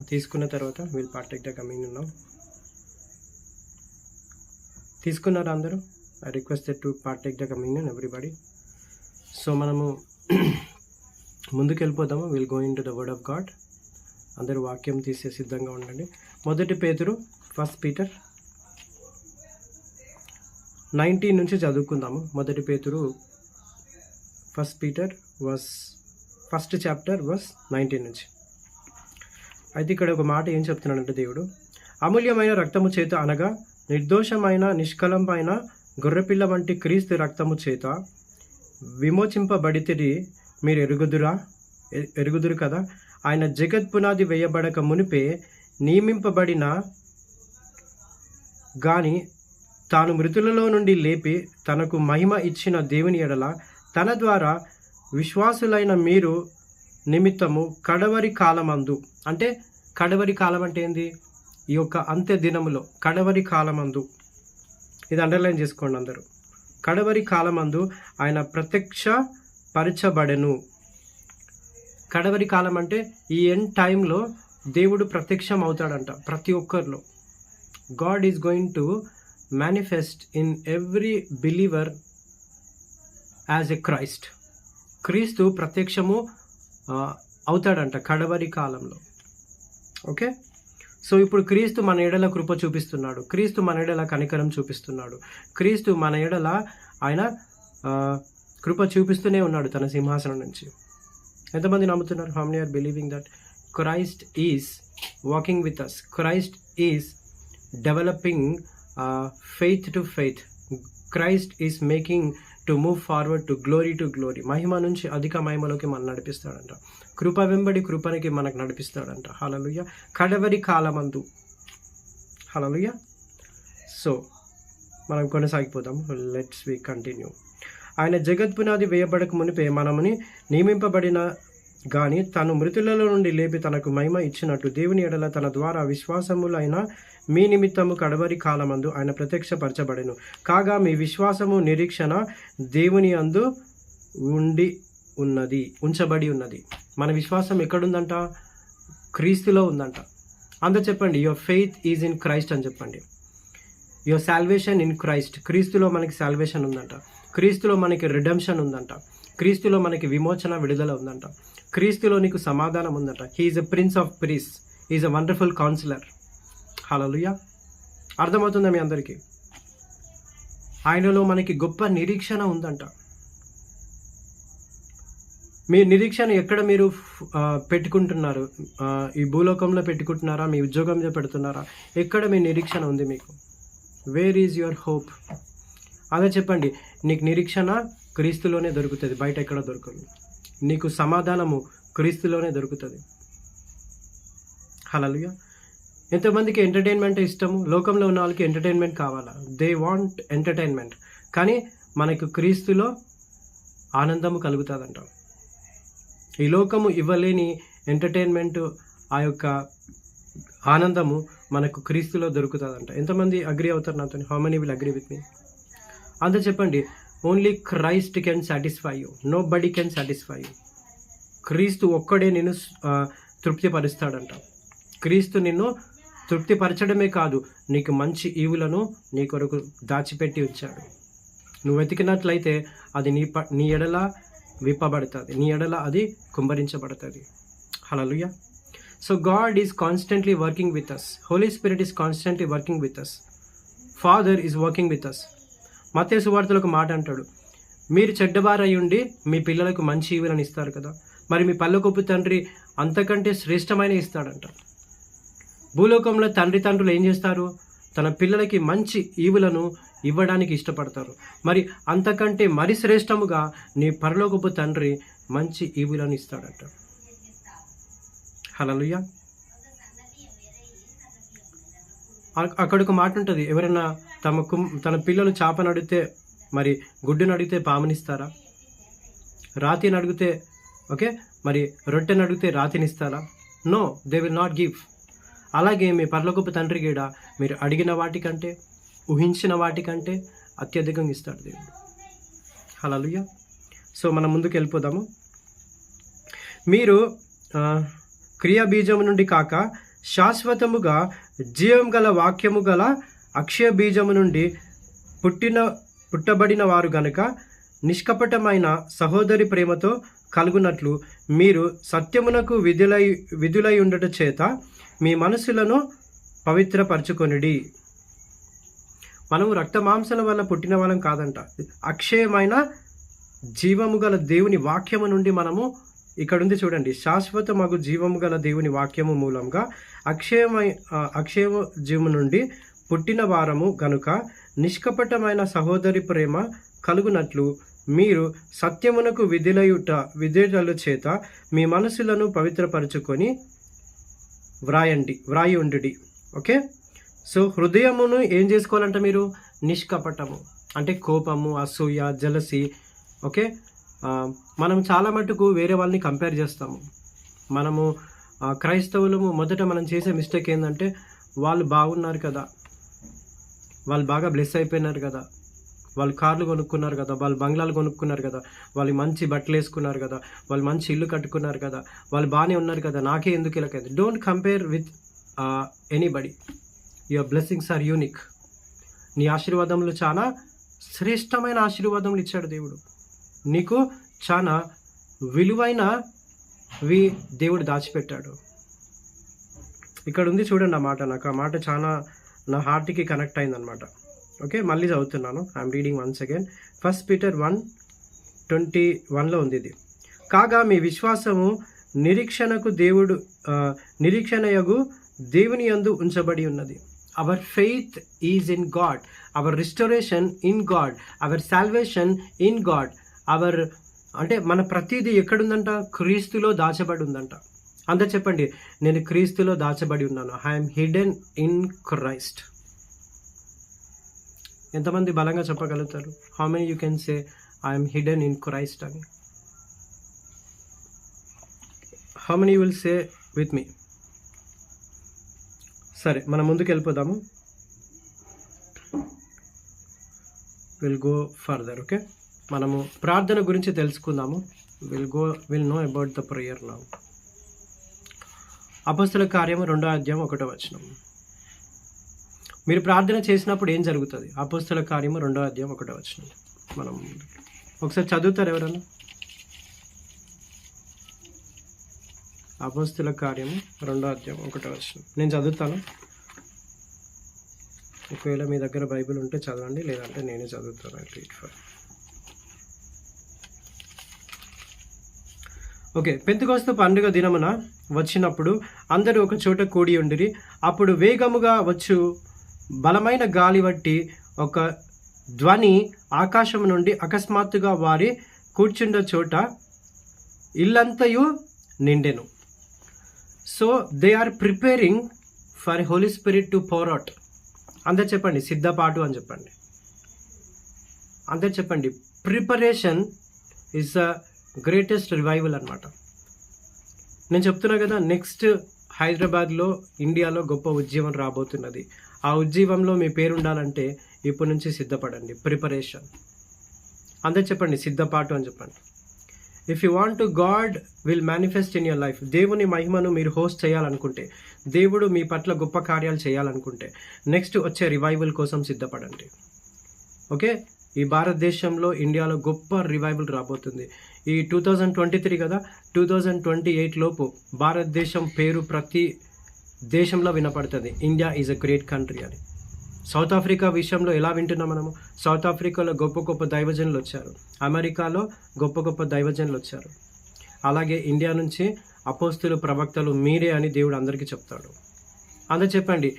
తీసుకున్న తర్వాత will partake the communion now. తీసుకున్నారా అందరూ? I requested to partake the communion everybody. So మనము ముందుకు వెళ్ళిపోదాము. Will go in to the word of God. అందరూ వాక్యం తీసే సిద్ధంగా ఉండండి. 1 పేతురు 1 Peter 19 నుంచి చదువుకుందాము. 1 పేతురు 1 Peter ఫస్ట్ చాప్టర్ వర్స్ 19 నుంచి. అయితే ఇక్కడ ఒక మాట ఏం చెప్తున్నాడంటే దేవుడు, అమూల్యమైన రక్తము చేత అనగా నిర్దోషమైన నిష్కలంపైన గొర్రెపిల్ల వంటి క్రీస్తు రక్తము చేత విమోచింపబడితిరి మీరు ఎరుగుదురు కదా. ఆయన జగత్ పునాది వేయబడక మునిపే నియమింపబడిన గాని తాను మృతులలో నుండి లేపి తనకు మహిమ ఇచ్చిన దేవుని ఎడల తన ద్వారా విశ్వాసులైన మీరు నిమిత్తము కడవరి కాలమందు, అంటే కడవరి కాలం అంటే ఏంది? ఈ యొక్క అంత్య దినములో కడవరి కాలమందు, ఇది అండర్లైన్ చేసుకోండి అందరూ. కడవరి కాలమందు ఆయన ప్రత్యక్ష పరచబడెను. కడవరి కాలం అంటే ఈ ఎండ్ టైంలో దేవుడు ప్రత్యక్షం అవుతాడంట ప్రతి ఒక్కరిలో. God is going to manifest in every believer as a Christ. క్రీస్తు ప్రత్యక్షము అవుతాడంట కడవరి కాలంలో. ఓకే, సో ఇప్పుడు క్రీస్తు మన ఎడల కృప చూపిస్తున్నాడు, క్రీస్తు మన ఎడల కనికరం చూపిస్తున్నాడు, క్రీస్తు మన ఎడల ఆయన కృప చూపిస్తూనే ఉన్నాడు తన సింహాసనం నుంచి. ఎంతమంది నమ్ముతున్నారు? How many are believing that Christ is walking with us? Christ is developing faith to faith. Christ is making to move forward to glory. మహిమ నుంచి అధిక మహిమలోకి మనం నడిపిస్తాడంట. కృప వెంబడి కృపనికి మనకు నడిపిస్తాడంట. హల్లెలూయా. కడవరి కాలమందు. హల్లెలూయా. సో మనం కొనసాగిపోదాం. Let's we continue. ఆయన జగత్ పునాది వేయబడక మునిపే మనముని నియమింపబడిన గాని తను మృతులలో నుండి లేపి తనకు మహిమ ఇచ్చినట్టు దేవుని ఎడల తన ద్వారా విశ్వాసములైన మీ నిమిత్తము కడవరి కాలమందు ఆయన ప్రత్యక్షపరచబడెను. కాగా మీ విశ్వాసము నిరీక్షణ దేవుని అందు ఉంచబడి ఉన్నది. మన విశ్వాసం ఎక్కడుందంట? క్రీస్తులో ఉందంట. అందరూ చెప్పండి, your faith is in Christ అని చెప్పండి. Your salvation in Christ. క్రీస్తులో మనకి సాల్వేషన్ ఉందంట. క్రీస్తులో మనకి రిడెంప్షన్ ఉందంట. క్రీస్తులో మనకి విమోచన, విడుదల ఉందంట. క్రీస్తులో నీకు సమాధానం ఉందంట. He is a prince of peace. He is a wonderful counsellor. హల్లెలూయా. అర్థమవుతుందా మీ అందరికీ? ఆయనలో మనకి గొప్ప నిరీక్షణ ఉందంట. మీ నిరీక్షణ ఎక్కడ మీరు పెట్టుకుంటున్నారు? ఈ భూలోకంలో పెట్టుకుంటున్నారా? మీ ఉద్యోగంలో పెడుతున్నారా? ఎక్కడ మీ నిరీక్షణ ఉంది మీకు? Where is your hope? అదే చెప్పండి. నీకు నిరీక్షణ క్రీస్తులోనే దొరుకుతుంది, బయట ఎక్కడ దొరకదు. నీకు సమాధానము క్రీస్తులోనే దొరుకుతుంది. హల్లెలూయా. ఎంతమందికి ఎంటర్టైన్మెంట్ ఇష్టము? లోకంలో ఉన్న వాళ్ళకి ఎంటర్టైన్మెంట్ కావాలా? They want entertainment. కానీ మనకు క్రీస్తులో ఆనందము కలుగుతుందంట. ఈ లోకము ఇవ్వలేని ఎంటర్టైన్మెంట్, ఆ యొక్క ఆనందము మనకు క్రీస్తులో దొరుకుతుందంట. ఎంతమంది అగ్రీ అవుతారు నాతో? How many will agree with me? అంతే చెప్పండి. Only Christ can satisfy you, nobody can satisfy you. క్రీస్తు ఒక్కడే నిన్ను తృప్తిపరుస్తాడంట. క్రీస్తు నిన్ను తృప్తిపరచడమే కాదు, నీకు మంచి ఈవులను నీ కొరకు దాచిపెట్టి ఉంచాడు. నువ్వు వెతికినట్లయితే అది నీ ఎడల విప్పబడుతుంది, నీ ఎడల అది కుమ్మరించబడుతుంది. హల్లెలూయా. So God is constantly working with us. Holy Spirit is constantly working with us. Father is working with us. మత్తయి సువార్తలో ఒక మాట అంటాడు, మీరు చెడ్డవారై ఉండి మీ పిల్లలకు మంచి ఈవులను ఇస్తారు కదా, మరి మీ పరలోకపు తండ్రి అంతకంటే శ్రేష్టమైన ఇస్తాడంట. భూలోకంలో తండ్రులు ఏం చేస్తారు? తన పిల్లలకి మంచి ఈవులను ఇవ్వడానికి ఇష్టపడతారు. మరి అంతకంటే మరి శ్రేష్టముగా నీ పరలోకపు తండ్రి మంచి ఈవులను ఇస్తాడంట. హల్లెలూయా. అక్కడ ఒక మాట ఉంటుంది, ఎవరైనా తన పిల్లలు చేపను అడిగితే, మరి గుడ్డును అడిగితే పామునిస్తారా? రాతిని అడిగితే మరి రొట్టెని అడిగితే రాతినిస్తారా? No, they will not give. అలాగే మీ పరలోకపు తండ్రి గీడ మీరు అడిగిన వాటికంటే, ఊహించిన వాటికంటే అత్యధికంగా ఇస్తాడు దేవుడు. హల్లెలూయా. సో మనం ముందుకు వెళ్ళిపోదాము. మీరు క్రియా బీజం నుండి కాక శాశ్వతముగా జీవం గల వాక్యము గల అక్షయ బీజము నుండి పుట్టబడిన వారు గనుక నిష్కపటమైన సహోదరి ప్రేమతో కలుగునట్లు మీరు సత్యమునకు విధులై ఉండట చేత మీ మనసులను పవిత్రపరచుకొనిడి. మనము రక్త మాంసాల వల్ల పుట్టిన వాళ్ళం కాదంట. అక్షయమైన జీవము గల దేవుని వాక్యము నుండి మనము, ఇక్కడ ఉంది చూడండి, శాశ్వత మగు జీవము గల దేవుని వాక్యము మూలంగా అక్షయ జీవము నుండి పుట్టిన వారము గనుక నిష్కపటమైన సహోదరి ప్రేమ కలుగునట్లు మీరు సత్యమునకు విధేయుల చేత మీ మనసులను పవిత్రపరచుకొని వ్రాయి ఉండుడి. ఓకే, సో హృదయమును ఏం చేసుకోవాలంటే మీరు నిష్కపటము అంటే కోపము, అసూయ, జలసి. ఓకే, మనం చాలా మటుకు వేరే వాళ్ళని కంపేర్ చేస్తాము. మనము క్రైస్తవులము మొదట మనం చేసే మిస్టేక్ ఏంటంటే, వాళ్ళు బాగున్నారు కదా, వాళ్ళు బాగా బ్లెస్ అయిపోయినారు కదా, వాళ్ళు కార్లు కొనుక్కున్నారు కదా, వాళ్ళు బంగ్లాలు కొనుక్కున్నారు కదా, వాళ్ళు మంచి బట్టలు వేసుకున్నారు కదా, వాళ్ళు మంచి ఇల్లు కట్టుకున్నారు కదా, వాళ్ళు బాగానే ఉన్నారు కదా, నాకే ఎందుకు ఇలాగైతే. Don't compare with anybody. Your blessings are unique. నీ ఆశీర్వాదములు చాలా శ్రేష్టమైన ఆశీర్వాదములు ఇచ్చాడు దేవుడు. నీకు చాలా విలువైనవి దేవుడు దాచిపెట్టాడు. ఇక్కడ ఉంది చూడండి ఆ మాట. నాకు ఆ మాట చాలా నా హార్ట్కి కనెక్ట్ అయిందనమాట. ఓకే, మళ్ళీ చదువుతున్నాను. I'm reading once again. 1 Peter 1:21 ఉంది ఇది. కాగా మీ విశ్వాసము నిరీక్షణయగు దేవుని యందు ఉంచబడి ఉన్నది. Our faith is in God, our restoration in God, our salvation in God. అంటే మన ప్రతిదీ ఎక్కడుందంట? క్రీస్తులో దాచబడి ఉందంట. అంతా చెప్పండి, నేను క్రీస్తులో దాచబడి ఉన్నాను. I'm hidden in Christ. ఎంతమంది బలంగా చెప్పగలుగుతారు? How many you can say I'm hidden in Christ అని? How many will say with me? సరే, మనం ముందుకు వెళ్ళిపోదాము. Will go further. ఓకే, మనము ప్రార్థన గురించి తెలుసుకుందాము. Will know about the prayer now. అపొస్తల కార్యము 2:1. మీరు ప్రార్థన చేసినప్పుడు ఏం జరుగుతుంది? అపొస్తల కార్యము 2:1. మనం ఒకసారి చదువుతారు ఎవరన్నా? అపొస్తల కార్యము 2:1. నేను చదువుతాను. ఒకవేళ మీ దగ్గర బైబిల్ ఉంటే చదవండి, లేదంటే నేనే చదువుతాను. ఓకే, పెంతెకొస్తు పండుగ దినమున వచ్చినప్పుడు అందరూ ఒక చోట కూడి ఉండిరి. అప్పుడు వేగముగా వచ్చు బలమైన గాలి బట్టి ఒక ధ్వని ఆకాశం నుండి అకస్మాత్తుగా వారి కూర్చుండ చోట ఇల్లంతయు నిండెను. So they are preparing for Holy Spirit to pour out. అందరు చెప్పండి, సిద్ధపాటు అని చెప్పండి. అందరు చెప్పండి, preparation is the greatest revival అనమాట. నేను చెప్తున్నా కదా, నెక్స్ట్ హైదరాబాద్లో, ఇండియాలో గొప్ప ఉద్యమం రాబోతున్నది. ఆ ఉద్యమంలో మీ పేరు ఉండాలంటే ఇప్పటి నుంచి సిద్ధపడండి. ప్రిపరేషన్. అందరు చెప్పండి, సిద్ధపాటు అని చెప్పండి. If you want to God will manifest in your life. దేవుని మహిమను మీరు హోస్ట్ చేయాలనుకుంటే, దేవుడు మీ పట్ల గొప్ప కార్యాలు చేయాలనుకుంటే, నెక్స్ట్ వచ్చే రివైవల్ కోసం సిద్ధపడండి. ఓకే, ఈ భారతదేశంలో, ఇండియాలో గొప్ప రివైవల్ రాబోతుంది. ఈ 2023 కదా, 2028 లోపు భారతదేశం పేరు ప్రతి దేశంలో వినపడుతుంది. India is a great country అని. సౌత్ ఆఫ్రికా విషయంలో ఎలా వింటున్నాం మనము? సౌత్ ఆఫ్రికాలో గొప్ప గొప్ప దైవజనులు వచ్చారు. అమెరికాలో గొప్ప గొప్ప దైవజనులు వచ్చారు. అలాగే ఇండియా నుంచి అపోస్తులు, ప్రవక్తలు మీరే అని దేవుడు అందరికీ చెప్తాడు. అందరూ చెప్పండి,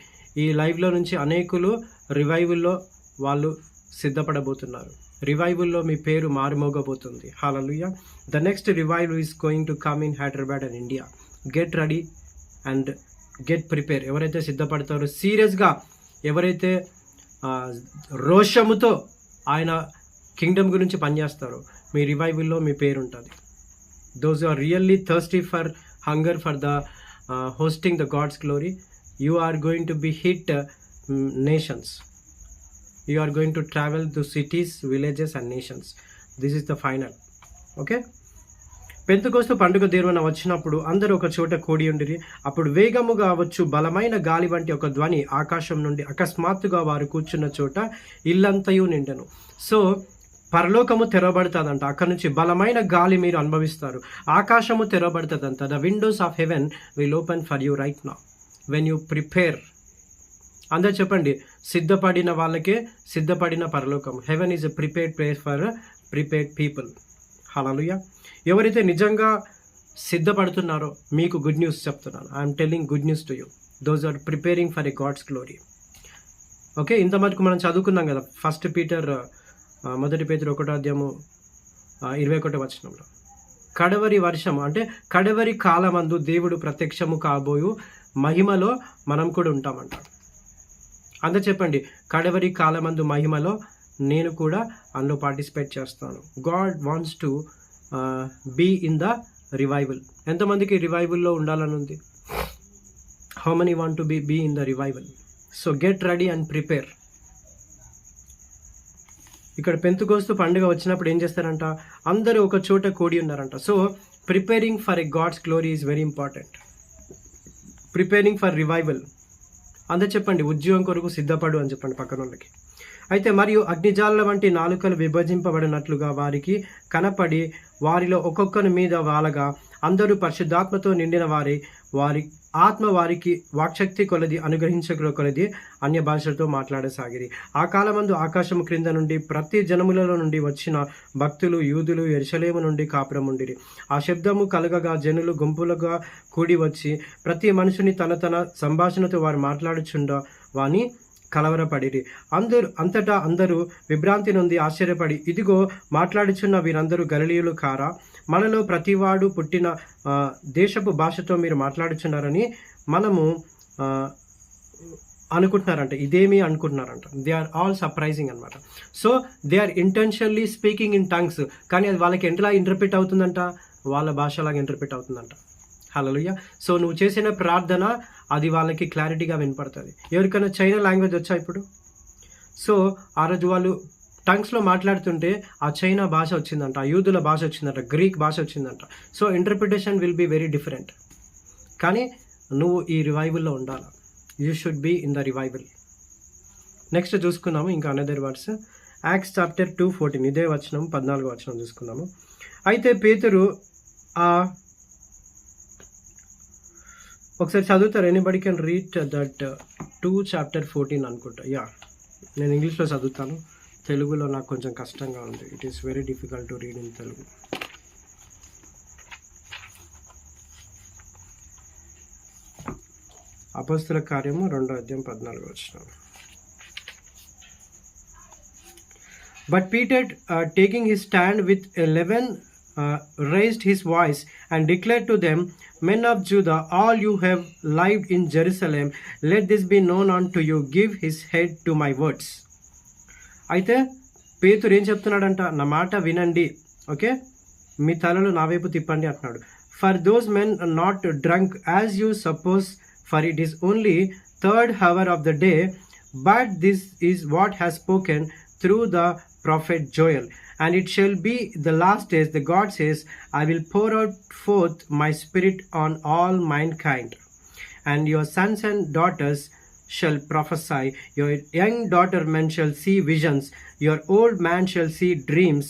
ఈ లైవ్లో నుంచి అనేకులు రివైవల్లో వాళ్ళు సిద్ధపడబోతున్నారు. రివైవల్లో మీ పేరు మారుమోగబోతుంది. హల్లెలూయా. The next revival is going to come in Hyderabad and India. Get ready and get prepare. ఎవరైతే సిద్ధపడతారో, సీరియస్గా ఎవరైతే రోషముతో ఆయన కింగ్డమ్ గురించి పనిచేస్తారో, మీ రివైవల్లో మీ పేరు ఉంటుంది. Those are really thirsty for hunger for the hosting the God's glory, you are going to be hit nations. You are going to travel to cities, villages and nations. This is the final. Okay. Pentecost పండుగ దినమున వచ్చినప్పుడు అందరూ ఒక చోట కూడి ఉండిరి. అప్పుడు వేగముగా వచ్చు బలమైన గాలి వంటి ఒక ధ్వని ఆకాశం నుండి అకస్మాత్తుగా వారు కూర్చున్న చోట ఇల్లంతయు నిండెను. సో పరలోకము తెరవబడుతుందంట. అక్కడ నుంచి బలమైన గాలి మీరు అనుభవిస్తారు. ఆకాశము తెరవబడుతుందంట. The windows of heaven will open for you right now when you prepare. అందరు చెప్పండి, సిద్ధపడిన వాళ్ళకే సిద్ధపడిన పరలోకం. Heaven is a prepared place for prepared people. హల్లెలూయా. ఎవరైతే నిజంగా సిద్ధపడుతున్నారో మీకు గుడ్ న్యూస్ చెప్తున్నాను. I'm telling good news to you. Those are preparing for a God's glory. Okay, ఇంత మటుకు మనం చదువుకున్నాం కదా. 1 పీటర్ 1 పేతురు 1:21 కడవరి వర్షం అంటే కడవరి కాలమందు దేవుడు ప్రత్యక్షము కాబోయు మహిమలో మనం కూడా ఉంటామంట. అంతే చెప్పండి, కడవరి కాలమందు మహిమలో నేను కూడా అందులో పార్టిసిపేట్ చేస్తాను. God wants to be in the revival. ఎంతమందికి రివైవల్లో ఉండాలని ఉంది? How many want to be in the revival? So get ready and prepare. ఇక్కడ పెంతెకొస్తు పండుగ వచ్చినప్పుడు ఏం చేస్తారంట? అందరూ ఒక చోట కూడి ఉన్నారంట. So preparing for a God's glory is very important. Preparing for revival. అందరు చెప్పండి, ఉద్యోగం కొరకు సిద్ధపడు అని చెప్పండి పక్కన వాళ్ళకి. అయితే మరియు అగ్నిజాల వంటి నాలుకలు విభజింపబడినట్లుగా వారికి కనపడి వారిలో ఒక్కొక్కరి మీద వాలగా అందరూ పరిశుద్ధాత్మతో నిండిన వారి ఆత్మ వారికి వాక్శక్తి కొలది అనుగ్రహించగల కొలది అన్య భాషలతో మాట్లాడసాగిరి. ఆ కాలమందు ఆకాశము క్రింద నుండి ప్రతి జనములలో నుండి వచ్చిన భక్తులు యూదులు యెరూషలేము నుండి కాపురముండిరి. ఆ శబ్దము కలగగా జనులు గుంపులుగా కూడి వచ్చి ప్రతి మనుషుని తన సంభాషణతో వారు మాట్లాడుచుండ వాని కలవరపడిరి. అంతటా అందరూ విభ్రాంతి నుండి ఆశ్చర్యపడి, ఇదిగో మాట్లాడుచున్న వీరందరూ గలిలయులు కారా? మనలో ప్రతివాడు పుట్టిన దేశపు భాషతో మీరు మాట్లాడుచున్నారని మనము అనుకుంటున్నారంట. ఇదేమి అనుకుంటున్నారంట. దే ఆర్ ఆల్ సర్ప్రైజింగ్ అనమాట. So they are intentionally speaking in tongues. కానీ అది వాళ్ళకి ఎట్లా ఇంటర్ప్రిట్ అవుతుందంట? వాళ్ళ భాషలాగా ఇంటర్ప్రిట్ అవుతుందంట. హల్లెలూయా. సో నువ్వు చేసిన ప్రార్థన అది వాళ్ళకి క్లారిటీగా వినపడుతుంది. ఎవరికైనా చైనా లాంగ్వేజ్ వచ్చా ఇప్పుడు? సో ఆ రోజు వాళ్ళు టంగ్స్లో మాట్లాడుతుంటే ఆ చైనా భాష వచ్చిందంట, ఆ యూదుల భాష వచ్చిందంట, గ్రీక్ భాష వచ్చిందంట. So interpretation will be very different. కానీ నువ్వు ఈ రివైవల్లో ఉండాలి. You should be in the revival. Next చూసుకున్నాము ఇంకా అనదర్ వర్డ్స్. యాక్ట్స్ చాప్టర్ 2:14 ఇదే వచనం 14వ వచనం చూసుకున్నాము. అయితే పేతురు ఒకసారి చదువుతారు. ఎనీబడి కెన్ రీడ్ దట్ 2:14 అనుకుంటా. యా, నేను ఇంగ్లీష్లో చదువుతాను. తెలుగులో నాకు కొంచెం కష్టంగా ఉంది. It is very difficult to read in Telugu. అపొస్తలుల కార్యము 2:14. But Peter, taking his stand with 11, raised his voice and declared to them, Men of Judah, all you have lived in Jerusalem, let this be known unto you. Give his head to my words. అయితే పేతురు ఏం చెప్తున్నాడంట? నా మాట వినండి, okay, మీ తలలు నా వైపు తిప్పండి అంటున్నాడు. For those men not drunk as you suppose, for it is only 3rd hour of the day, but this is what has spoken through the prophet Joel. And it shall be the last days, the God says, I will pour out forth my spirit on all mankind. And your sons and daughters shall prophesy. Your young daughter men shall see visions. Your old man shall see dreams.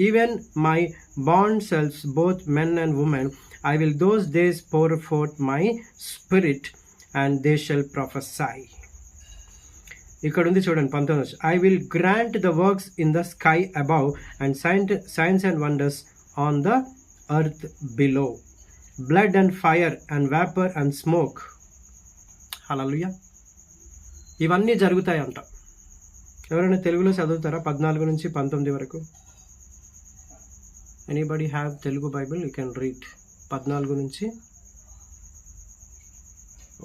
Even my bond selves, both men and women, I will those days pour forth my spirit, and they shall prophesy. ఇక్కడ ఉంది చూడండి 19. I will grant the works in the sky above and signs and wonders on the earth below, blood and fire and vapor and smoke. హల్లెలూయా. ఇవన్నీ జరుగుతాయంట. ఎవరైనా తెలుగులో చదువుతారా 14 నుంచి 19 వరకు? Anybody have Telugu Bible? You can read 14 నుంచి.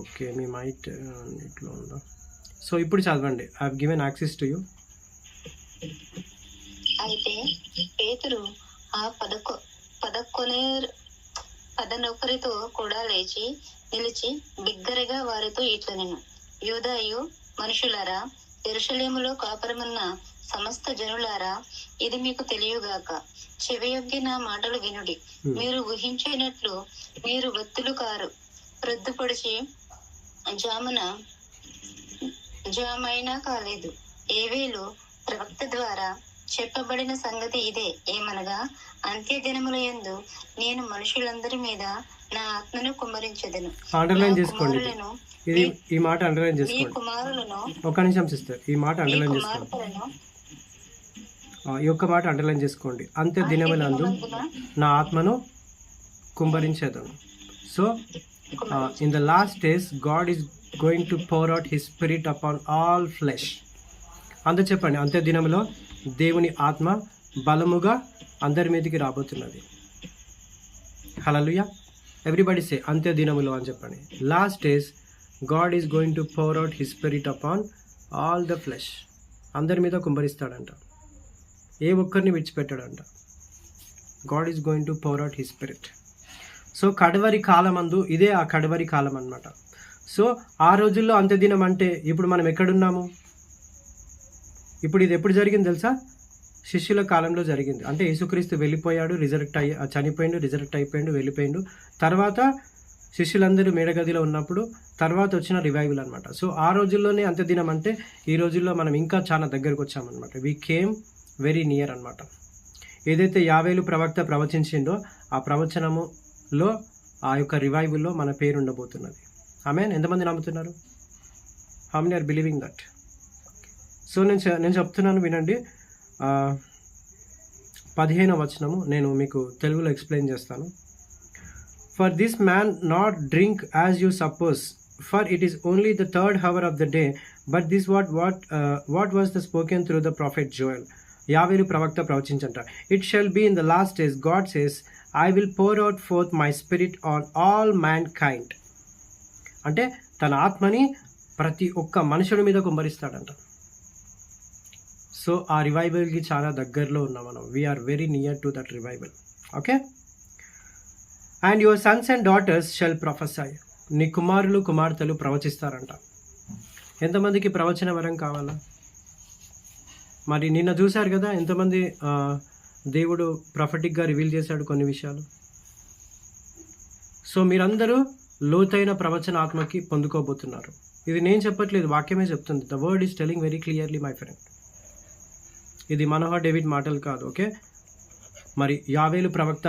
ఓకే, మీ might ఇట్లా ఉందా? So ఇప్పుడు చదవండి. I have given access to you. అయితే పేతురు ఆ 11 కూడా లేచి నిలిచి బిగ్గరగా వారితో ఇట్లనెను, యూదాయు మనుషులారా, యెరూషలేములో కాపురమున్న సమస్త జనులారా, ఇది మీకు తెలియగాక. చెవియొగ్గి నా మాటలు వినుడి. మీరు ఊహించినట్లు మీరు వత్తులు కారు. ప్రొద్దుపొడిచి జామైనా కాలేదు. ఏవేలు ప్రవక్త ద్వారా చెప్పబడిన సంగతి ఇదే, ఏమనగా అంత్య దినములయందు నేను మనుషులందరి మీద నా ఆత్మను కుమ్మరించెదను. అండర్లైన్ చేసుకోండి. ఇది ఈ మాట అండర్లైన్ మీ చేసుకోండి. కుమారులను ఒక నిమిషం సిస్టర్, ఈ మాట మీ అండర్లైన్ చేసుకోండి. కుమార్తెలను ఈ ఒక్క మాట అండర్లైన్ చేసుకోండి. అంత్య దినములందు నా ఆత్మను కుంభరించేదను. So in the last days God is going to pour out his spirit upon all flesh. అందరూ చెప్పండి, అంత్య దినములో దేవుని ఆత్మ బలముగా అందరి మీదకి రాబోతున్నది. హల్లెలూయా. ఎవ్రీబడి సే అంత్య దినములో అని చెప్పండి. Last days God is going to pour out his spirit upon all the flesh. అందరి మీద కుమ్మరిస్తాడంట, ఏ ఒక్కరిని విడిచిపెట్టాడంట. God is going to pour out his spirit. So కడవరి కాలమందు ఇదే ఆ కడవరి కాలం అన్నమాట. సో ఆ రోజుల్లో అంత్యదినం అంటే ఇప్పుడు మనం ఎక్కడున్నాము? ఇప్పుడు ఇది ఎప్పుడు జరిగింది తెలుసా? శిష్యుల కాలంలో జరిగింది. అంటే యేసుక్రీస్తు వెళ్ళిపోయాడు, చనిపోయిండు, రిజరెక్ట్ అయిపోయిండు, వెళ్ళిపోయిండు. తర్వాత శిష్యులందరూ మేడగదిలో ఉన్నప్పుడు తర్వాత వచ్చిన రివైవల్ అనమాట. సో ఆ రోజుల్లోనే అంత్యదినం అంటే ఈ రోజుల్లో మనం ఇంకా చాలా దగ్గరకు వచ్చామన్నమాట. వీ కేమ్ వెరీ నియర్ అనమాట. ఏదైతే యావేలు ప్రవక్త ప్రవచించిండో ఆ ప్రవచనములో ఆ యొక్క రివైవల్లో మన పేరు ఉండబోతున్నది. ఆమేన్. ఎంతమంది నమ్ముతున్నారు? How many are believing that? So నేను చెప్తున్నాను, వినండి. 15వ వచనము నేను మీకు తెలుగులో ఎక్స్ప్లెయిన్ చేస్తాను. For this man not drink as you suppose, for it is only the third hour of the day, but this what was the spoken through the prophet Joel. యావేలు ప్రవక్త ప్రవచించంట. It shall be in the last days, God says, I will pour out forth my spirit on all mankind. అంటే తన ఆత్మని ప్రతి ఒక్క మనుషుడి మీద కుమ్మరిస్తాడంట. So ఆ రివైవల్కి చాలా దగ్గరలో ఉన్నాం మనం. We are very near to that revival. Okay. And your sons and daughters shall prophesy. నీ కుమారులు కుమార్తెలు ప్రవచిస్తారంట. ఎంతమందికి ప్రవచన వరం కావాలా? మరి నిన్న చూశారు కదా ఎంతమంది దేవుడు ప్రొఫెటిక్గా రివీల్ చేశాడు కొన్ని విషయాలు. సో మీరందరూ లోతైన ప్రవచన ఆత్మకి పొందుకోబోతున్నారు. ఇది నేను చెప్పట్లేదు, వాక్యమే చెప్తుంది. The word is telling very clearly my friend. ఇది మనోహర్ డేవిడ్ మాటలు కాదు. ఓకే. మరి యావేలు ప్రవక్త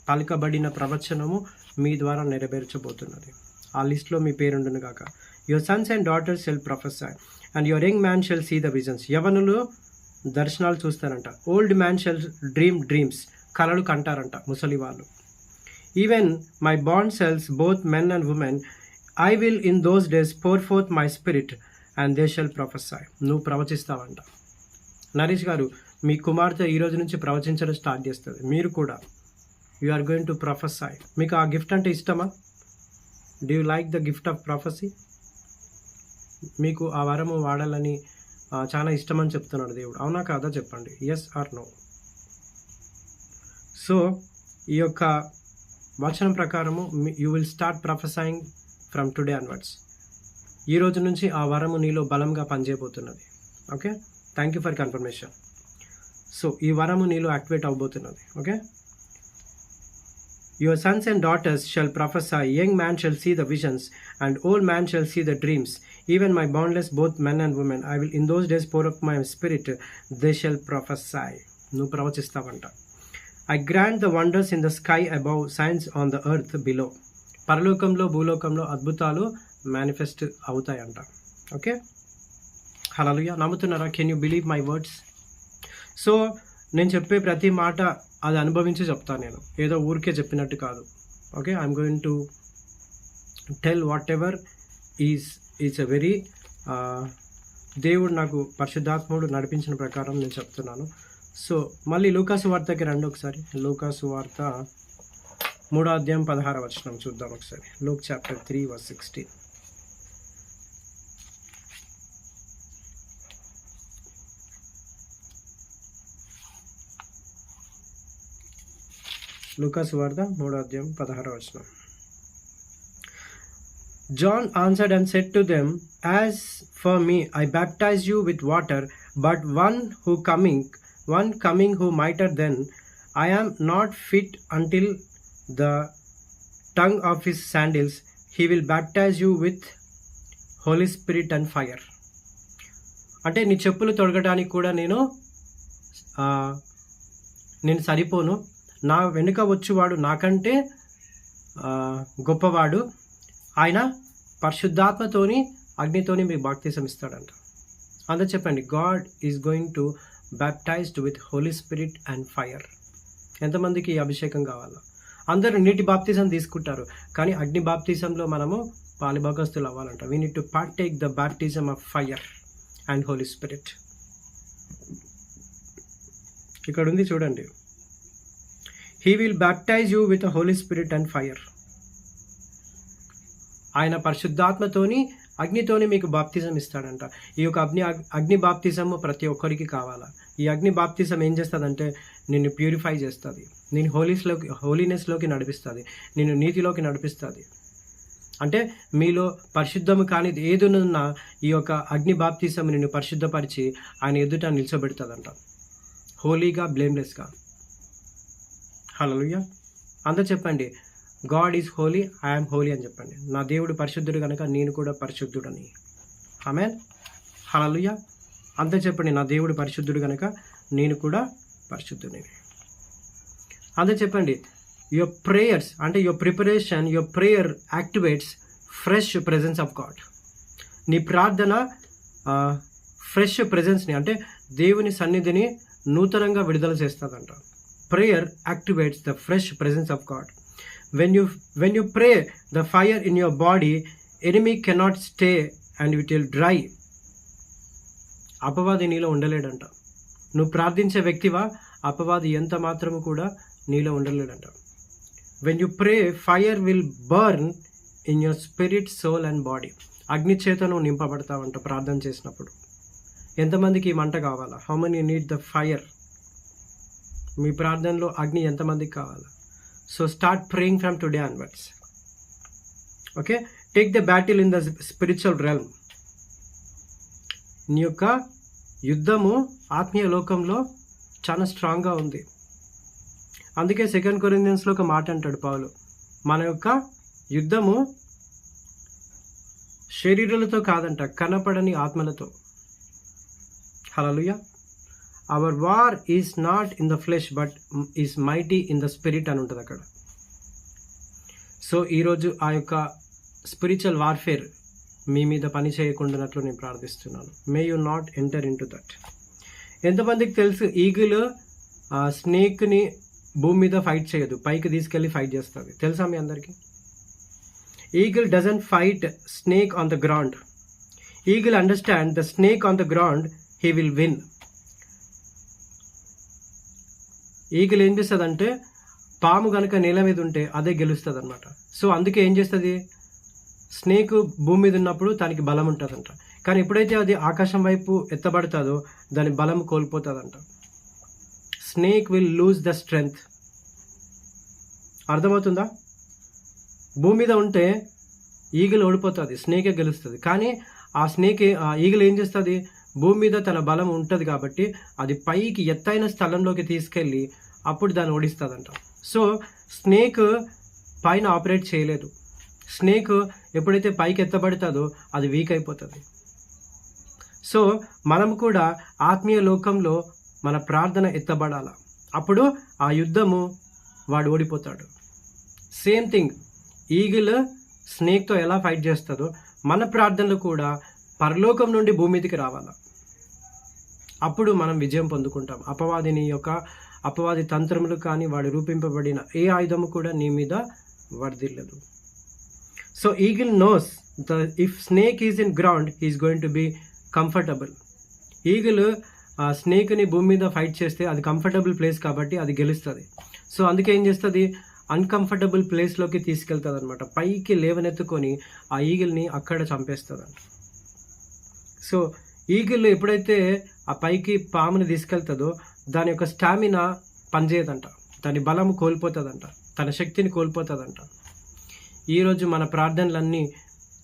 పలకబడిన ప్రవచనము మీ ద్వారా నెరవేర్చబోతున్నది. ఆ లిస్ట్లో మీ పేరుండును గాక. Your sons and daughters shall prophesy and your young man shall see the visions. యవనులు దర్శనాలు చూస్తారంట. Old man shall dream dreams. కలలు కంటారంట ముసలి వాళ్ళు. Even my bond cells both men and women, I will in those days pour forth my spirit and they shall prophesy. నువ్వు ప్రవచిస్తావంట. నరేష్ గారు, మీ కుమార్తె ఈ రోజు నుంచి ప్రవచించడం స్టార్ట్ చేస్తుంది. మీరు కూడా you are going to prophesy. మీకు ఆ గిఫ్ట్ అంటే ఇష్టమా? Do you like the gift of prophecy? మీకు ఆ వరము వాడాలని చాలా ఇష్టమని చెప్తున్నాడు దేవుడు. అవునా కాదా చెప్పండి, ఎస్ ఆర్ నో. సో ఈ యొక్క వచనం ప్రకారము you will start prophesying from today onwards. ఈ రోజు నుంచి ఆ వరము నీలో బలంగా పనిచేయబోతున్నది. Okay. Thank you for confirmation. So ఈ వరము నీలో యాక్టివేట్ అవబోతున్నది. Okay. Your sons and daughters shall prophesy, young man shall see the visions and old man shall see the dreams. Even my boundless both men and women, I will in those days pour up my spirit, they shall prophesy. నువ్వు ప్రవచిస్తావంట. I grant the wonders in the sky above, signs on the earth below. పరలోకంలో భూలోకంలో అద్భుతాలు manifest అవుతాయంట. Okay. హల్లెలూయా. నమ్ముతున్నారా? Can you believe my words? So నేను చెప్పే ప్రతి మాట అది అనుభవించి చెప్తాను నేను, ఏదో ఊరికే చెప్పినట్టు కాదు. Okay. I'm going to tell what ever is a very దేవుడు నాకు పరిశుద్ధాత్ముడు నడిపించిన ప్రకారం నేను చెప్తున్నాను. సో మళ్ళీ లూకాసు వార్తకి రండి ఒకసారి. లూకాసు వార్త 3వ అధ్యాయం 16వ వచనం చూద్దాం ఒకసారి. Luke chapter 3 verse 16. లూకాసు వార్త 3వ అధ్యాయం 16వ వచనం. John answered and said to them, As for me, I baptize you with water, But one coming who mightier than I am not fit until the tongue of his sandals. He will baptize you with Holy Spirit and fire. అంటే నీ చెప్పులు తొడగడానికి కూడా నేను సరిపోను. నా వెనుక వచ్చేవాడు నాకంటే గొప్పవాడు. ఆయన పరిశుద్ధాత్మతోని అగ్నితోని మీకు బాప్తిసం ఇస్తాడంట. అంతా చెప్పండి, God is going to baptized with Holi spirit and fire. ఎంతమందికి ఈ అభిషేకం కావాలా? అందరూ నీటి బాప్తిజం తీసుకుంటారు, కానీ అగ్ని బాప్తిజంలో మనము పాలిభాగస్తులు అవ్వాలంట. We need to partake the baptism of fire and Holy Spirit. ఇక్కడ ఉంది చూడండి, he will baptise you with Holi spirit and fire. ఆయన పరిశుద్ధాత్మతోని అగ్నితోని మీకు బాప్తిజం ఇస్తాడంట. ఈ యొక్క అగ్ని బాప్తిజము ప్రతి ఒక్కరికి కావాలా. ఈ అగ్ని బాప్తిజం ఏం చేస్తుందంటే నిన్ను ప్యూరిఫై చేస్తుంది, నేను హోలీనెస్లోకి నడిపిస్తుంది, నిన్ను నీతిలోకి నడిపిస్తుంది. అంటే మీలో పరిశుద్ధము కానీ ఏదున్నా ఈ యొక్క అగ్ని బాప్తిజం నిన్ను పరిశుద్ధపరిచి ఆయన ఎదుట నిల్చోబెడుతుందంట, హోలీగా, బ్లేమ్లెస్గా. హల్లెలూయా. అంతా చెప్పండి, God is holy, I'm holy అని చెప్పండి. నా దేవుడు పరిశుద్ధుడు కనుక నేను కూడా పరిశుద్ధుడని. ఆమేన్. హల్లెలూయా. అంతా చెప్పండి, నా దేవుడు పరిశుద్ధుడు కనుక నేను కూడా పరిశుద్ధుని. అంతా చెప్పండి, యువర్ ప్రేయర్స్ అంటే your preparation, your prayer activates fresh presence of God. నీ ప్రార్థన ఫ్రెష్ ప్రెజెన్స్ని అంటే దేవుని సన్నిధిని నూతనంగా విడుదల చేస్తుందంట. Prayer activates the fresh presence of God. When you pray, the fire in your body, enemy cannot stay and it will dry. అపవాది నీలో ఉండలేడంట. నువ్వు ప్రార్థించే వ్యక్తివా, అపవాది ఎంత మాత్రము కూడా నీలో ఉండలేడంట. When you pray, fire will burn in your spirit, soul and body. అగ్ని చేత నువ్వు నింపబడతావంట ప్రార్థన చేసినప్పుడు. ఎంతమందికి ఈ మంట కావాలా? How many need the fire? మీ ప్రార్థనలో అగ్ని ఎంతమందికి కావాలా? So start praying from today onwards. Okay? Take the battle in the spiritual realm. నీ యొక్క యుద్ధము ఆత్మీయ లోకంలో చాలా స్ట్రాంగ్గా ఉంది. అందుకే 2 కొరింథియన్స్లో ఒక మాట అంటాడు పౌలు, మన యొక్క యుద్ధము శరీరాలతో కాదంట, కనపడని ఆత్మలతో. హల్లెలూయా. Our war is not in the flesh but is mighty in the spirit అని ఉంటుంది అక్కడ. సో ఈరోజు ఆ యొక్క స్పిరిచువల్ వార్ఫేర్ మీ మీద పని చేయకుండానట్లు నేను ప్రార్థిస్తున్నాను. May you not enter in to that. ఎంతమందికి తెలుసు ఈగిల్ స్నేక్ని భూమి మీద ఫైట్ చేయదు, పైకి తీసుకెళ్ళి ఫైట్ చేస్తుంది. తెలుసా మీ అందరికీ? Eagle doesn't fight snake on the ground. Eagle understand the snake on the ground he will win. Eagle ఏం చేస్తుంది అంటే పాము కనుక నేల మీద ఉంటే అదే గెలుస్తుంది అనమాట. సో అందుకే ఏం చేస్తుంది, స్నేక్ భూమి మీద ఉన్నప్పుడు దానికి బలం ఉంటుందంట, కానీ ఎప్పుడైతే అది ఆకాశం వైపు ఎత్తబడుతుందో దాని బలం కోల్పోతుందంట. Snake will lose the strength. అర్థమవుతుందా? భూమి మీద ఉంటే ఈగిల్ ఓడిపోతుంది, స్నేకే గెలుస్తుంది. కానీ ఆ ఈగిల్ ఏం చేస్తుంది, భూమి మీద తన బలం ఉంటుంది కాబట్టి అది పైకి ఎత్తైన స్థలంలోకి తీసుకెళ్ళి అప్పుడు దాన్ని ఓడిస్తుందంట. సో స్నేక్ పైన ఆపరేట్ చేయలేదు. స్నేక్ ఎప్పుడైతే పైకి ఎత్తబడుతుందో అది వీక్ అయిపోతుంది. సో మనం కూడా ఆత్మీయ లోకంలో మన ప్రార్థన ఎత్తబడాల, అప్పుడు ఆ యుద్ధము వాడు ఓడిపోతాడు. సేమ్ థింగ్, ఈగిల్ స్నేక్తో ఎలా ఫైట్ చేస్తుందో మన ప్రార్థనలు కూడా పరలోకం నుండి భూమి మీదకి రావాలా, అప్పుడు మనం విజయం పొందుకుంటాం. అపవాది తంత్రములు కానీ వాడు రూపింపబడిన ఏ ఆయుధము కూడా నీ మీద వర్ధిల్లదు. So eagle knows if snake is in ground is going to be comfortable. Eagle స్నేక్ని భూమి మీద ఫైట్ చేస్తే అది కంఫర్టబుల్ ప్లేస్ కాబట్టి అది గెలుస్తుంది. సో అందుకే ఏం చేస్తుంది, అన్కంఫర్టబుల్ ప్లేస్లోకి తీసుకెళ్తుంది అనమాట. పైకి లేవనెత్తుకొని ఆ ఈగిల్ని అక్కడ చంపేస్తుంది. సో ఈగిల్ ఎప్పుడైతే ఆ పైకి పాముని తీసుకెళ్తుందో దాని యొక్క స్టామినా పనిచేయదంట, దాని బలం కోల్పోతుందంట, తన శక్తిని కోల్పోతుందంట. ఈరోజు మన ప్రార్థనలన్నీ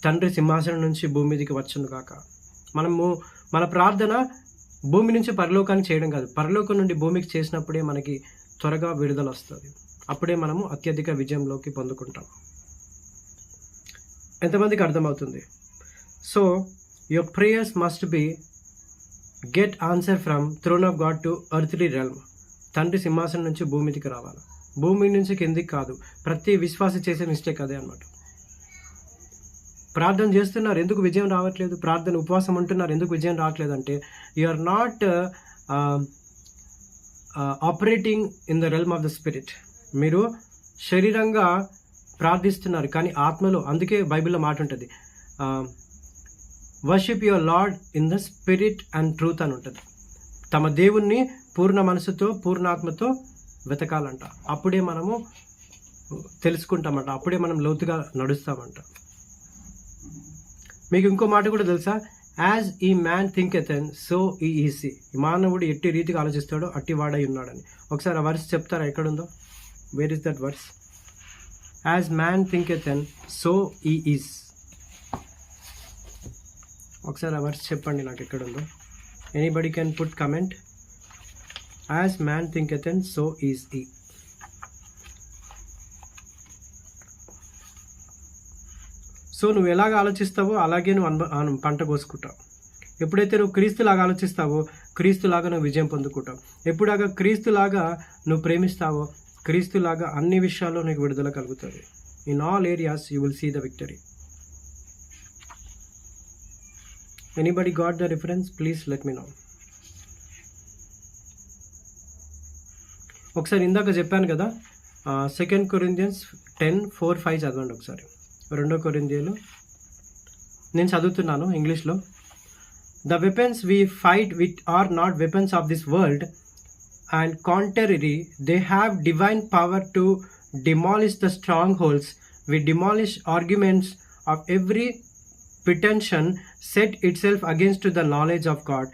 తండ్రి సింహాసనం నుంచి భూమి మీదకి వచ్చును కాక. మన ప్రార్థన భూమి నుంచి పరలోకానికి చేయడం కాదు, పరలోకం నుండి భూమికి చేసినప్పుడే మనకి త్వరగా విడుదల వస్తుంది. అప్పుడే మనము అత్యధిక విజయంలోకి పొందుకుంటాం. ఎంతమందికి అర్థమవుతుంది? So your prayers must be get answer from throne of God to earthly realm. తండ్రి సింహాసనం నుంచి భూమి మీదకి రావాలి, భూమి నుంచి కిందికి కాదు. ప్రతి విశ్వాసి చేసే మిస్టేక్ అదే అనమాట. ప్రార్థన చేస్తున్నారు, ఎందుకు విజయం రావట్లేదు? ప్రార్థన ఉపవాసం ఉంటున్నారు, ఎందుకు విజయం రావట్లేదు? అంటే you are not operating in the realm of the spirit. మీరు శరీరంగా ప్రార్థిస్తున్నారు కానీ ఆత్మలో. అందుకే బైబిల్లో మాట ఉంటుంది, worship your Lord in the spirit and truth అని ఉంటుంది. తమ దేవుణ్ణి పూర్ణ మనసుతో పూర్ణాత్మతో వెతకాలంట. అప్పుడే మనము తెలుసుకుంటామంట, అప్పుడే మనం లోతుగా నడుస్తామంట. మీకు ఇంకో మాట కూడా తెలుసా? యాజ్ ఈ మ్యాన్ థింకెత్ సో ఈ ఈసీ. మానవుడు ఎట్టి రీతిగా ఆలోచిస్తాడో అట్టి వాడై ఉన్నాడని. ఒకసారి ఆ వర్స్ చెప్తారా? ఎక్కడుందో? Where is that verse? As man thinketh so he is. ఒకసారి ఆ వర్స్ చెప్పండి నాకు ఎక్కడుందో. Anybody can put comment. As man thinketh so is he. So నువ్వు ఎలాగ ఆలోచిస్తావో అలాగే నువ్వు పంట కోసుకుంటావు. ఎప్పుడైతే నువ్వు క్రీస్తులాగా ఆలోచిస్తావో క్రీస్తులాగా నువ్వు విజయం పొందుకుంటావు. ఎప్పుడాగా క్రీస్తులాగా నువ్వు ప్రేమిస్తావో క్రీస్తులాగా అన్ని విషయాల్లో నీకు విడుదల కలుగుతుంది. In all areas you will see the victory. Anybody got the reference? Please let me know. ఒకసారి ఇందాక చెప్పాను కదా, 2 Corinthians 10:4-5 చదవండి ఒకసారి. 2 కొరింథీయులు నేను చదువుతున్నాను ఇంగ్లీష్లో. The weapons we fight with are not weapons of this world and contrary they have divine power to demolish the strongholds. We demolish arguments of every pretension set itself against the knowledge of God.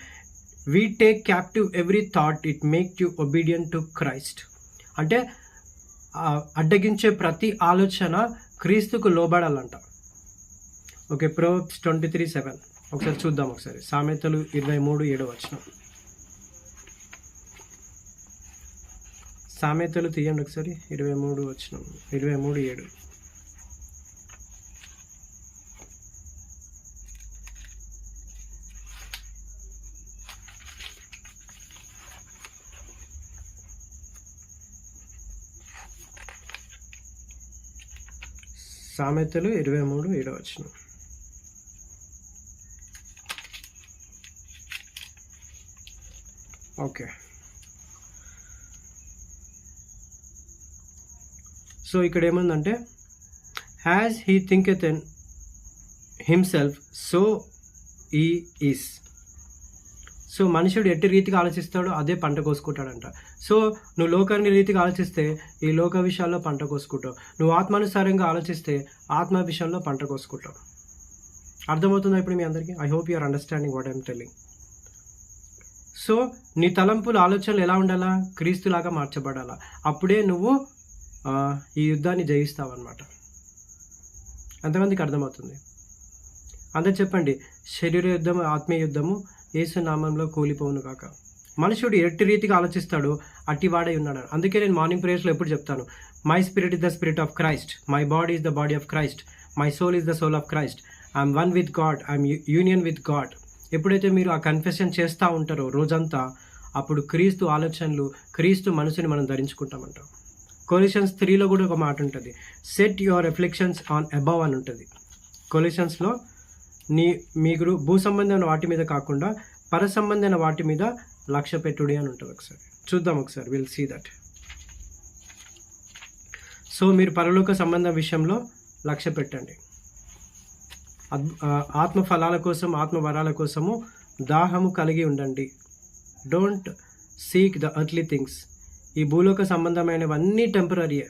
We take captive every thought, it make you obedient to Christ. అంటే అడ్డగించే ప్రతి ఆలోచన క్రీస్తుకు లోబడాలంట. Okay, Proverbs 23:7 ఒకసారి చూద్దాం. ఒకసారి సామెతలు 23:7. సామెతలు తీయండి ఒకసారి. 23:7. సామెతలు 23:7. ఓకే, సో ఇక్కడ ఏముందంటే, as he thinketh in himself so he is. So మనుషుడు ఎట్టి రీతిగా ఆలోచిస్తాడో అదే పంట కోసుకుంటాడంట. సో నువ్వు లోకాన్ని రీతిగా ఆలోచిస్తే ఈ లోక విషయాల్లో పంట కోసుకుంటావు. నువ్వు ఆత్మానుసారంగా ఆలోచిస్తే ఆత్మ విషయంలో పంట కోసుకుంటావు. అర్థమవుతుందా ఇప్పుడు మీ అందరికీ? I hope you are understanding what I'm telling. So నీ తలంపులు ఆలోచనలు ఎలా ఉండాలా? క్రీస్తులాగా మార్చబడాలా. అప్పుడే నువ్వు ఈ యుద్ధాన్ని జయిస్తావు అన్నమాట. ఎంతమందికి అర్థమవుతుంది? అందరు చెప్పండి, శరీర యుద్ధము ఆత్మీయ యుద్ధము యేసు నామంలో కూలిపోవును కాక. మనుషుడు ఎట్టి రీతిగా ఆలోచిస్తాడో అట్టి వాడై ఉన్నాడు. అందుకే నేను మార్నింగ్ ప్రేయర్స్లో ఎప్పుడు చెప్తాను, my spirit is the spirit of Christ, my body is the body of Christ, my soul is the soul of Christ, I'm one with God, I'm union with God. ఎప్పుడైతే మీరు ఆ కన్ఫెషన్ చేస్తూ ఉంటారో రోజంతా, అప్పుడు క్రీస్తు ఆలోచనలు, క్రీస్తు మనసుని మనం ధరించుకుంటామంటాం. కొలిషన్స్ 3లో కూడా ఒక మాట ఉంటుంది, set your reflections on above అని ఉంటుంది. కొలిషన్స్లో మీరు భూ సంబంధమైన వాటి మీద కాకుండా పర సంబంధమైన వాటి మీద లక్ష్య పెట్టుడి అని ఉంటుంది. ఒకసారి చూద్దాం, ఒకసారి విల్ సీ దట్. సో మీరు పరలోక సంబంధం విషయంలో లక్ష్య పెట్టండి. ఆత్మ ఫలాల కోసం, ఆత్మ వరాల కోసము దాహము కలిగి ఉండండి. Don't seek the earthly things. ఈ భూలోక సంబంధమైనవన్నీ టెంపరీయే,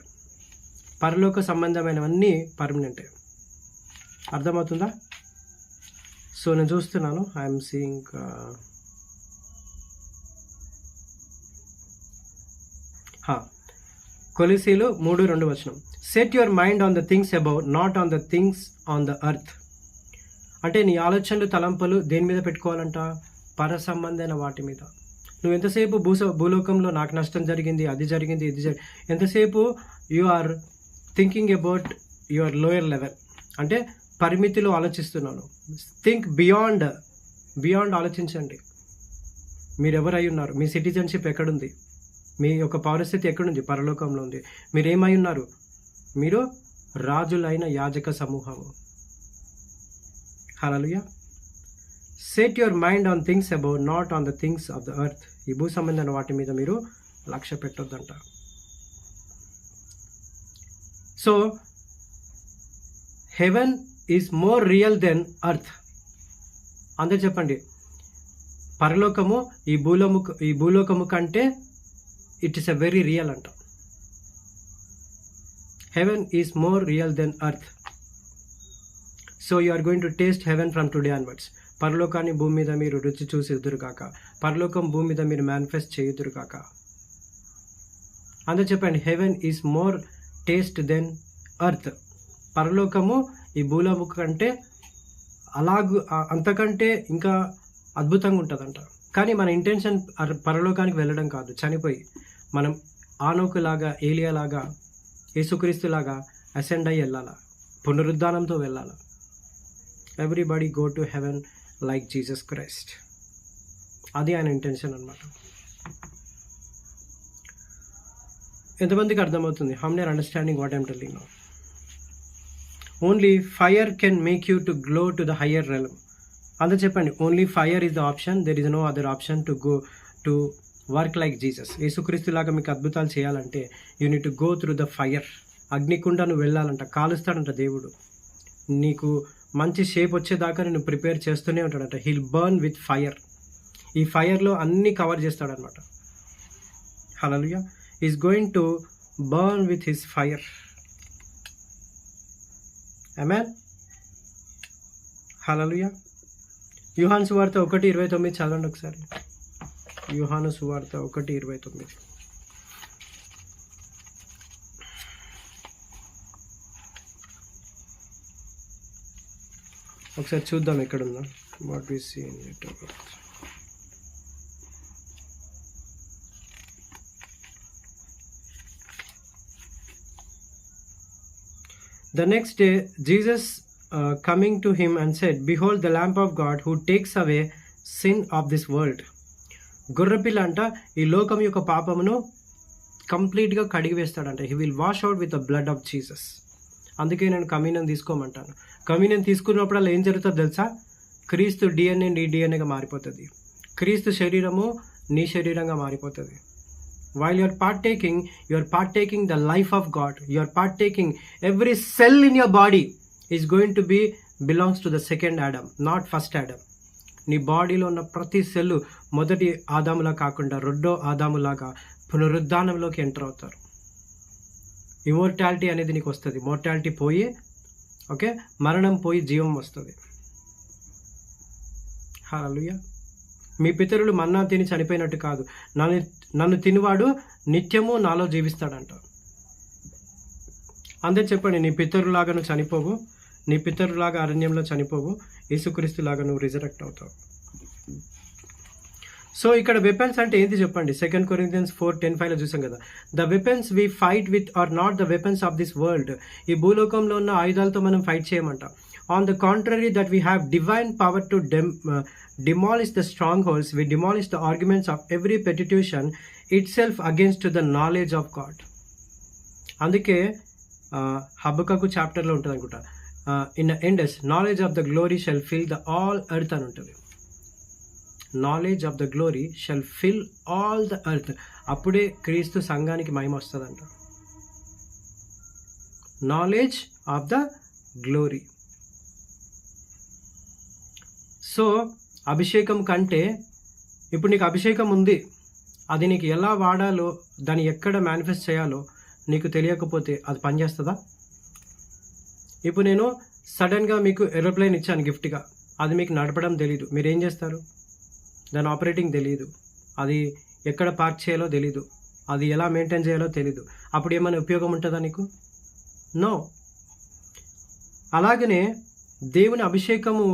పరలోక సంబంధమైనవన్నీ పర్మనెంటే. అర్థమవుతుందా? సో నేను చూస్తున్నాను, ఐఎమ్ సీయింగ్ కొలొస్సీలు 3:2. Set your mind on the things above, not on the things on the earth. అంటే నీ ఆలోచనలు, తలంపులు దేని మీద పెట్టుకోవాలంట? పర సంబంధమైన వాటి మీద. నువ్వు ఎంతసేపు భూలోకంలో నాకు నష్టం జరిగింది, అది జరిగింది, ఇది ఎంతసేపు you are thinking about your lower level, అంటే పరిమితిలో ఆలోచిస్తున్నాను. థింక్ బియాండ్ ఆలోచించండి. మీరు ఎవరై ఉన్నారు, మీ సిటిజన్షిప్ ఎక్కడుంది, మీ యొక్క పౌరస్థితి ఎక్కడుంది, పరలోకంలో ఉంది. మీరేమై ఉన్నారు, మీరు రాజులైన యాజక సమూహము. హల్లెలూయా. Set your mind on things about, not on the things of the earth. ఈ భూ సంబంధమైన వాటి మీద మీరు లక్ష్య పెట్టొద్దంట. So heaven is more real than earth. అందరూ చెప్పండి, పరలోకము ఈ భూలోకము కంటే it is a very real అంట. Heaven is more real than earth. So you are going to taste heaven from today onwards. పరలోకాన్ని భూమి మీద మీరు రుచి చూసి ఎదురుగాక, పరలోకం భూమి మీద మీరు మేనిఫెస్ట్ చేయుదురుగాక. అందరూ చెప్పండి, heaven is more taste than earth. పరలోకము ఈ భూలోకము కంటే అంతకంటే ఇంకా అద్భుతంగా ఉంటుందంట. కానీ మన ఇంటెన్షన్ పరలోకానికి వెళ్ళడం కాదు, చనిపోయి మనం ఆనోకులాగా, ఏలియాలాగా, యేసుక్రీస్తులాగా అసెండ్ అయ్యి వెళ్ళాలా, పునరుద్ధానంతో వెళ్ళాలా. Everybody go to heaven like Jesus Christ. అది ఆయన ఇంటెన్షన్ అన్నమాట. ఎంతమందికి అర్థమవుతుంది? How many are understanding what I'm telling now? Only fire can make you to glow to the higher realm. అందరూ చెప్పండి, only fire is the option, there is no other option to go to work like Jesus. యేసుక్రీస్తులాగా మీకు అద్భుతాలు చేయాలంటే you need to go through the fire. అగ్నికుండా నువ్వు వెళ్ళాలంట, కాలుస్తాడంట దేవుడు. నీకు మంచి షేప్ వచ్చేదాకా నేను ప్రిపేర్ చేస్తూనే ఉంటాడంట. He'll burn with fire. ఈ ఫైర్లో అన్నీ కవర్ చేస్తాడనమాట. హల్లెలూయా. Is going to burn with his fire. ఆమేన్. హల్లెలూయా. యోహాను సువార్త 1:29 చదవండి ఒకసారి. యోహాను సువార్త 1:29. ఒకసారి చూద్దాం ఎక్కడుందో. What we see in it. The next day Jesus coming to him and said, behold the lamp of God who takes away sin of this world. గొర్రెపిల్ల అంట ఈ లోకం యొక్క పాపమును కంప్లీట్గా కడిగి వేస్తాడంట. He will wash out with the blood of Jesus. అందుకే నేను కమ్యూనియన్ తీసుకోమంటాను. కమ్యూనియన్ తీసుకున్నప్పుడు ఏం జరుగుతుందో తెలుసా? క్రీస్తు డిఎన్ఏ నీ డిఎన్ఏగా మారిపోతుంది. క్రీస్తు శరీరము నీ శరీరంగా మారిపోతుంది. While you are partaking the life of God. You are partaking every cell in your body is going to belongs to the second Adam, not first Adam. నీ బాడీలో ఉన్న ప్రతి సెల్లు మొదటి ఆదాములా కాకుండా రెండో ఆదాములాగా పునరుద్ధానంలోకి ఎంటర్ అవుతారు. ఇమోర్టాలిటీ అనేది నీకు వస్తుంది. మోర్టాలిటీ పోయి మరణం పోయి జీవం వస్తుంది. హల్లెలూయా. మీ పితరులు మన్నా తిని చనిపోయినట్టు కాదు, నన్ను తినివాడు నిత్యము నాలో జీవిస్తాడంట. అందరూ చెప్పండి, నీ పితరులాగా నువ్వు చనిపోవు, నీ పితరులాగా అరణ్యంలో చనిపోవు, యేసుక్రీస్తులాగా నువ్వు రిజరెక్ట్ అవుతావు. సో ఇక్కడ వెపన్స్ అంటే ఏంటి చెప్పండి? 2 Corinthians 4:10-5 చూసాం కదా. The weapons we fight with are not the weapons of this world. ఈ భూలోకంలో ఉన్న ఆయుధాలతో మనం ఫైట్ చేయమంట. On the contrary that we have divine power to demolish the strongholds. We demolish the arguments of every petition itself against the knowledge of God. అందుకే హబక్కకు చాప్టర్లో ఉంటుంది అనుకుంటా, in ends knowledge of the glory shall fill the all earth అని ఉంటుంది. Knowledge of the glory shall fill all the earth. అప్పుడే క్రీస్తు సంఘానికి మహిమ వస్తుందంట. Knowledge of the glory. So అభిషేకం కంటే ఇప్పుడు నీకు అభిషేకం ఉంది, అది నీకు ఎలా వాడాలో, దాన్ని ఎక్కడ మేనిఫెస్ట్ చేయాలో నీకు తెలియకపోతే అది పనిచేస్తుందా? ఇప్పుడు నేను సడన్గా మీకు ఏరోప్లేన్ ఇచ్చాను గిఫ్ట్గా, అది మీకు నడపడం తెలీదు, మీరు ఏం చేస్తారు? దాని ఆపరేటింగ్ తెలియదు, అది ఎక్కడ పార్క్ చేయాలో తెలీదు, అది ఎలా మెయింటైన్ చేయాలో తెలీదు. అప్పుడు ఏమైనా ఉపయోగం ఉంటుందా నీకు? నో. అలాగనే దేవుని అభిషేకము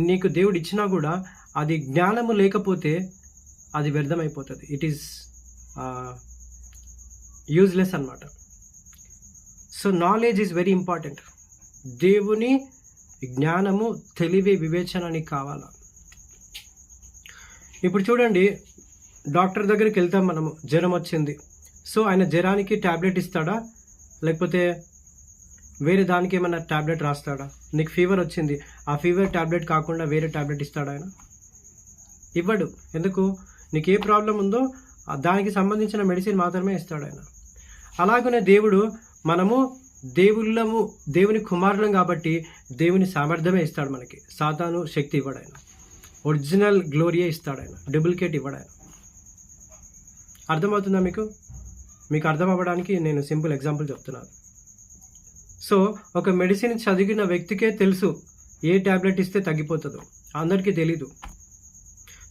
నీకు దేవుడు ఇచ్చినా కూడా అది జ్ఞానము లేకపోతే అది వ్యర్థమైపోతుంది. ఇట్ ఈస్ యూజ్లెస్ అన్నమాట. So knowledge is very important. దేవుని జ్ఞానము, తెలివి, వివేచన నీకు కావాలా. ఇప్పుడు చూడండి, డాక్టర్ దగ్గరికి వెళ్తాం మనము, జ్వరం వచ్చింది. సో ఆయన జ్వరానికి ట్యాబ్లెట్ ఇస్తాడా, లేకపోతే వేరే దానికి ఏమైనా ట్యాబ్లెట్ రాస్తాడా? నీకు ఫీవర్ వచ్చింది, ఆ ఫీవర్ ట్యాబ్లెట్ కాకుండా వేరే ట్యాబ్లెట్ ఇస్తాడా ఆయన? ఇవ్వడు. ఎందుకు? నీకు ఏ ప్రాబ్లం ఉందో దానికి సంబంధించిన మెడిసిన్ మాత్రమే ఇస్తాడు ఆయన. అలాగనే దేవుడు, మనము దేవుని కుమారులం కాబట్టి దేవుని సామర్థ్యమే ఇస్తాడు మనకి. సాతాను శక్తి ఇవ్వడు ఆయన. ఒరిజినల్ గ్లోరియే ఇస్తాడు ఆయన, డూప్లికేట్ ఇవ్వడు ఆయన. అర్థమవుతుందా మీకు? మీకు అర్థం అవ్వడానికి నేను సింపుల్ ఎగ్జాంపుల్ చెప్తున్నాను. సో ఒక మెడిసిన్ చదివిన వ్యక్తికే తెలుసు ఏ ట్యాబ్లెట్ ఇస్తే తగ్గిపోతుందో, అందరికీ తెలీదు.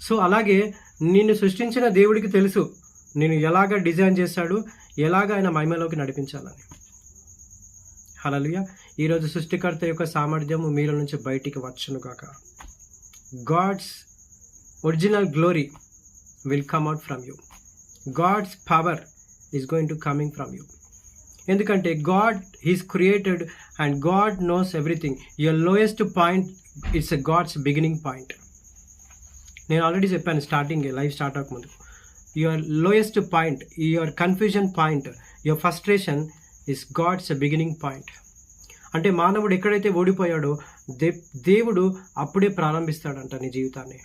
సో అలాగే నిన్ను సృష్టించిన దేవుడికి తెలుసు నేను ఎలాగ డిజైన్ చేశాడు, ఎలాగ ఆయన మహిమలోకి నడిపించాలని. హల్లెలూయా. ఈరోజు సృష్టికర్త యొక్క సామర్థ్యము మీలో నుంచి బయటికి వచ్చును కాక. God's original glory will come out from you. God's power is going to coming from you. ఎందుకంటే God is created and God knows everything. Your lowest point it's a God's beginning point. నేను already చెప్పాను starting, life start అవ్వకముందు. Your lowest point, your confusion point, your frustration is God's beginning point. అంటే మానవుడు ఎక్కడైతే ఓడిపోయాడో దేవుడు అప్పుడే ప్రారంభిస్తాడంట నీ జీవితాన్ని.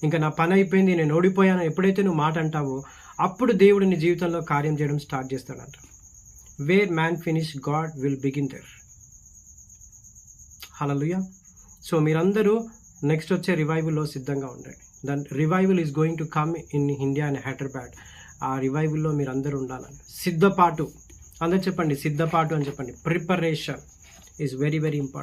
ఇంకా నా పని అయిపోయింది, నేను ఓడిపోయాను ఎప్పుడైతే నువ్వు మాట అంటావో అప్పుడు దేవుడు నీ జీవితంలో కార్యం చేయడం స్టార్ట్ చేస్తాడంట. Where man finish God will begin there. Hallelujah. So మీరందరూ నెక్స్ట్ వచ్చే రివైవల్లో సిద్ధంగా ఉండండి. Then revival is going to come in India and Hyderabad. ఆ రివైవల్లో మీరు అందరూ ఉండాలని. సిద్ధపాటు, అందరు చెప్పండి సిద్ధపాటు అని చెప్పండి. Preparation is very very important.